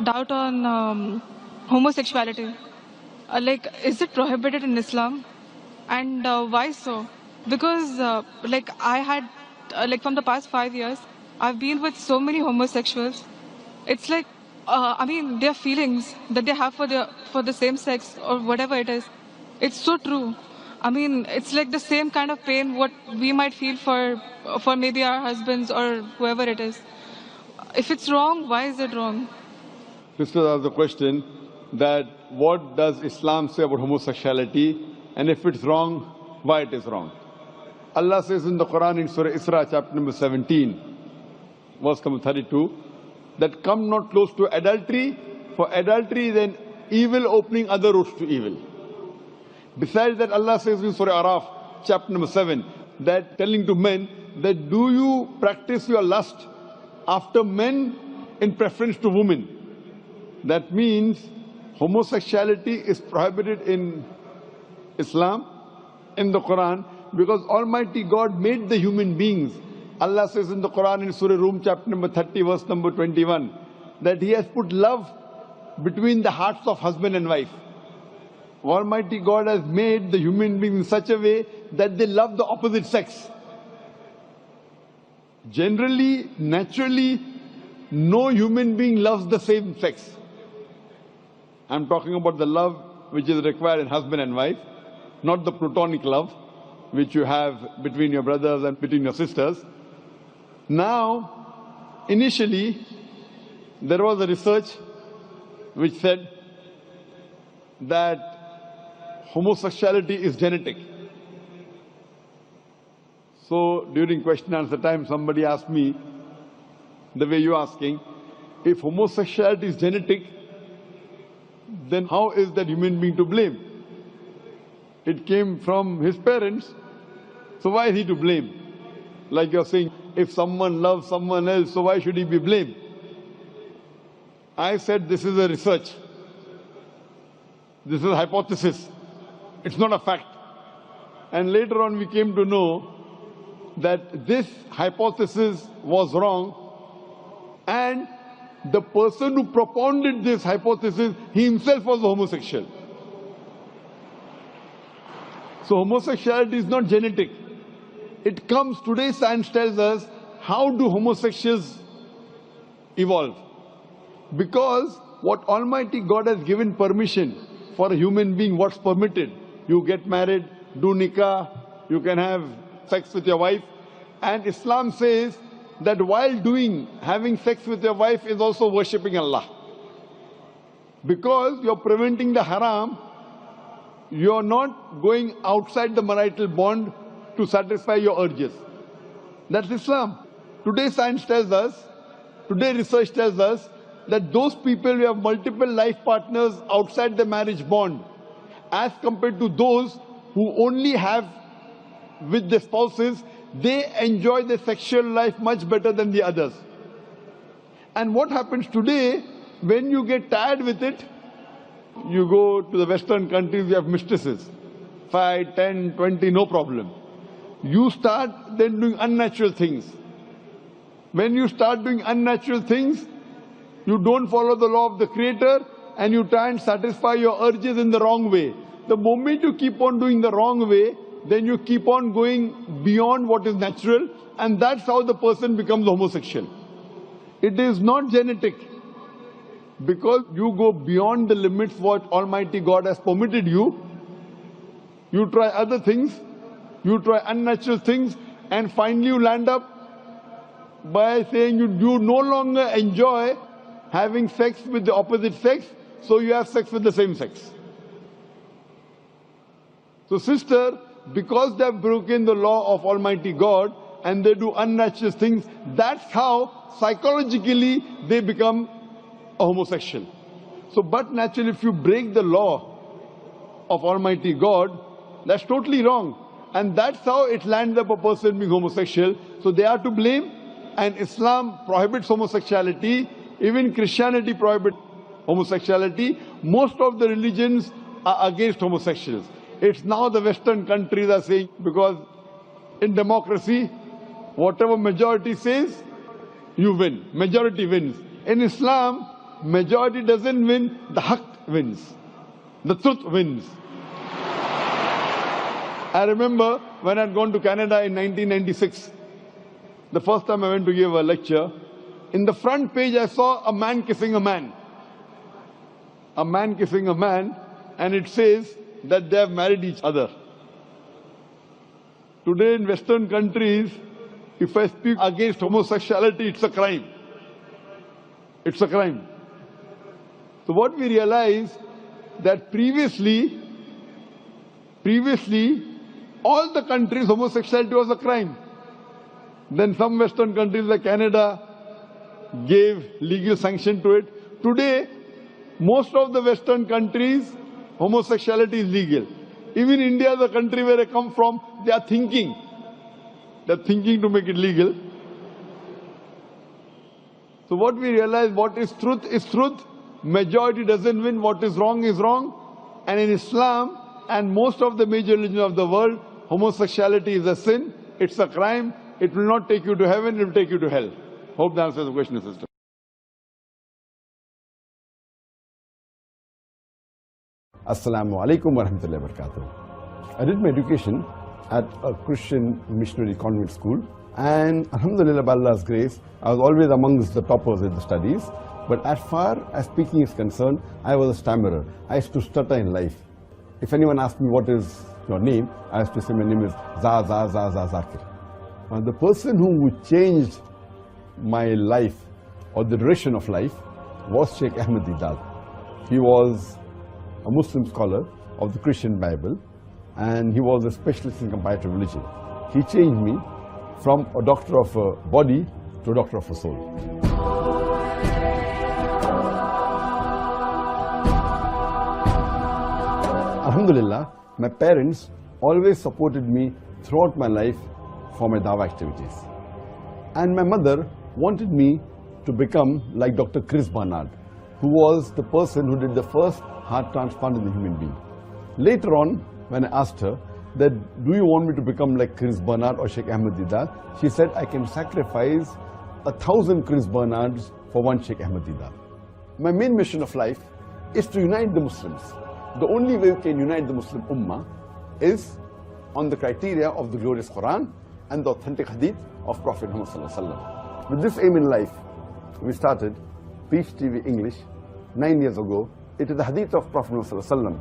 Doubt on homosexuality. Is it prohibited in Islam? And why so? Because, I had, from the past 5 years, I've been with so many homosexuals. It's like, their feelings that they have for the same sex or whatever it is. It's so true. It's like the same kind of pain what we might feel for maybe our husbands or whoever it is. If it's wrong, why is it wrong? Sister asked the question that what does Islam say about homosexuality, and if it's wrong, why it is wrong. Allah says in the Quran in Surah Isra chapter number 17, verse number 32, that come not close to adultery, for adultery is an evil opening other roads to evil. Besides that, Allah says in Surah Araf chapter number 7, that telling to men that do you practice your lust after men in preference to women. That means homosexuality is prohibited in Islam, in the Quran, because Almighty God made the human beings. Allah says in the Quran in Surah Rum chapter number 30 verse number 21 that He has put love between the hearts of husband and wife. Almighty God has made the human beings in such a way that they love the opposite sex. Generally, naturally, no human being loves the same sex. I'm talking about the love which is required in husband and wife, not the platonic love which you have between your brothers and between your sisters. Now, initially, there was a research which said that homosexuality is genetic. So, during question and answer time, somebody asked me, the way you're asking, if homosexuality is genetic, then how is that human being to blame? It came from his parents, so why is he to blame? Like you're saying, if someone loves someone else, so why should he be blamed? I said this is a research. This is a hypothesis. It's not a fact. And later on we came to know that this hypothesis was wrong, and the person who propounded this hypothesis, he himself was a homosexual. So homosexuality is not genetic. It comes, today science tells us, how do homosexuals evolve? Because what Almighty God has given permission for a human being, what's permitted. You get married, do nikah, you can have sex with your wife. And Islam says that while having sex with your wife is also worshipping Allah. Because you're preventing the haram, you're not going outside the marital bond to satisfy your urges. That's Islam. Today science tells us, today research tells us that those people who have multiple life partners outside the marriage bond, as compared to those who only have with the spouses, they enjoy their sexual life much better than the others. And what happens today, when you get tired with it, you go to the Western countries, you have mistresses. 5, 10, 20, no problem. You start then doing unnatural things. When you start doing unnatural things, you don't follow the law of the Creator and you try and satisfy your urges in the wrong way. The moment you keep on doing the wrong way, then you keep on going beyond what is natural, and that's how the person becomes homosexual. It is not genetic. Because you go beyond the limits what Almighty God has permitted you, you try other things, you try unnatural things, and finally you land up by saying you no longer enjoy having sex with the opposite sex, so you have sex with the same sex. So sister, because they have broken the law of Almighty God and they do unnatural things, that's how psychologically they become a homosexual. So, but naturally, if you break the law of Almighty God, that's totally wrong. And that's how it lands up a person being homosexual. So they are to blame, and Islam prohibits homosexuality. Even Christianity prohibits homosexuality. Most of the religions are against homosexuals. It's now the Western countries are saying, because in democracy, whatever majority says, you win. Majority wins. In Islam, majority doesn't win, the haqq wins. The truth wins. I remember when I'd gone to Canada in 1996, the first time I went to give a lecture, in the front page I saw a man kissing a man. A man kissing a man, and it says that they have married each other. Today in Western countries, if I speak against homosexuality, it's a crime. It's a crime. So what we realize that previously, all the countries homosexuality was a crime. Then some Western countries like Canada gave legal sanction to it. Today, most of the Western countries, homosexuality is legal. Even India, the country where I come from, they are thinking to make it legal. So what we realize, what is truth. Majority doesn't win. What is wrong is wrong. And in Islam and most of the major religions of the world, homosexuality is a sin. It's a crime. It will not take you to heaven. It will take you to hell. Hope that answers the question, sister. Assalamu alaikum wa rahmatullahi wa barakatuh. I did my education at a Christian missionary convent school, and alhamdulillah, by Allah's grace, I was always amongst the toppers in the studies. But as far as speaking is concerned, I was a stammerer. I used to stutter in life. If anyone asked me, what is your name? I used to say, my name is Zakir. The person who changed my life or the direction of life was Sheikh Ahmed Deedat. He was a Muslim scholar of the Christian Bible, and he was a specialist in comparative religion. He changed me from a doctor of a body to a doctor of a soul. Alhamdulillah, my parents always supported me throughout my life for my dawah activities. And my mother wanted me to become like Dr. Chris Barnard, who was the person who did the first heart transplant in the human being. Later on, when I asked her that, do you want me to become like Chris Barnard or Sheikh Ahmed Deedat? She said, I can sacrifice 1,000 Chris Barnards for one Sheikh Ahmed Deedat. My main mission of life is to unite the Muslims. The only way we can unite the Muslim Ummah is on the criteria of the glorious Quran and the authentic hadith of Prophet Muhammad. With this aim in life, we started Peace TV English 9 years ago. It is the hadith of Prophet Muhammad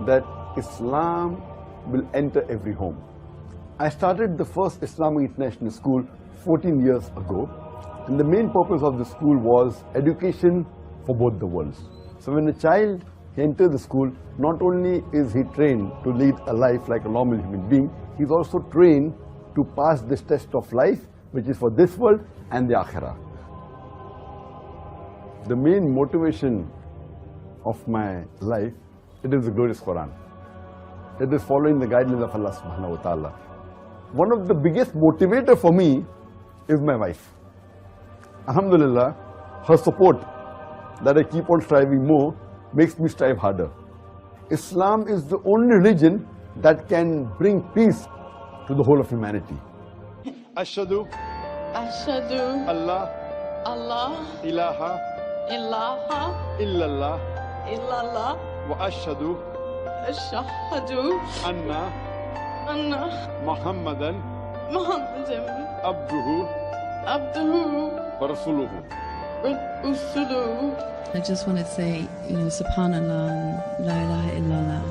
that Islam will enter every home. I started the first Islamic International School 14 years ago, and the main purpose of the school was education for both the worlds. So when a child enters the school, not only is he trained to lead a life like a normal human being, he's also trained to pass this test of life, which is for this world and the Akhirah. The main motivation of my life, it is the glorious Quran. It is following the guidelines of Allah subhanahu wa ta'ala. One of the biggest motivator for me is my wife. Alhamdulillah, her support that I keep on striving more makes me strive harder. Islam is the only religion that can bring peace to the whole of humanity. Ashhadu Allah ilaha illallah wa ashhadu anna Muhammadan abduhu wa rasuluhu. I just want to say, Subhanallah and La ilaha illallah.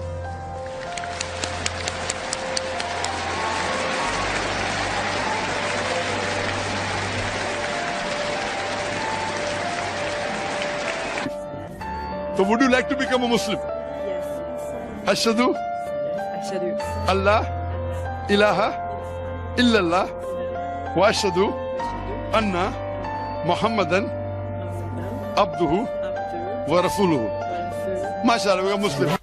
So would you like to become a Muslim? Yes. Ashhadu Allah ilaha illallah wa ashhadu anna Muhammadan abduhu wa rasuluhu. MashaAllah, we are Muslim.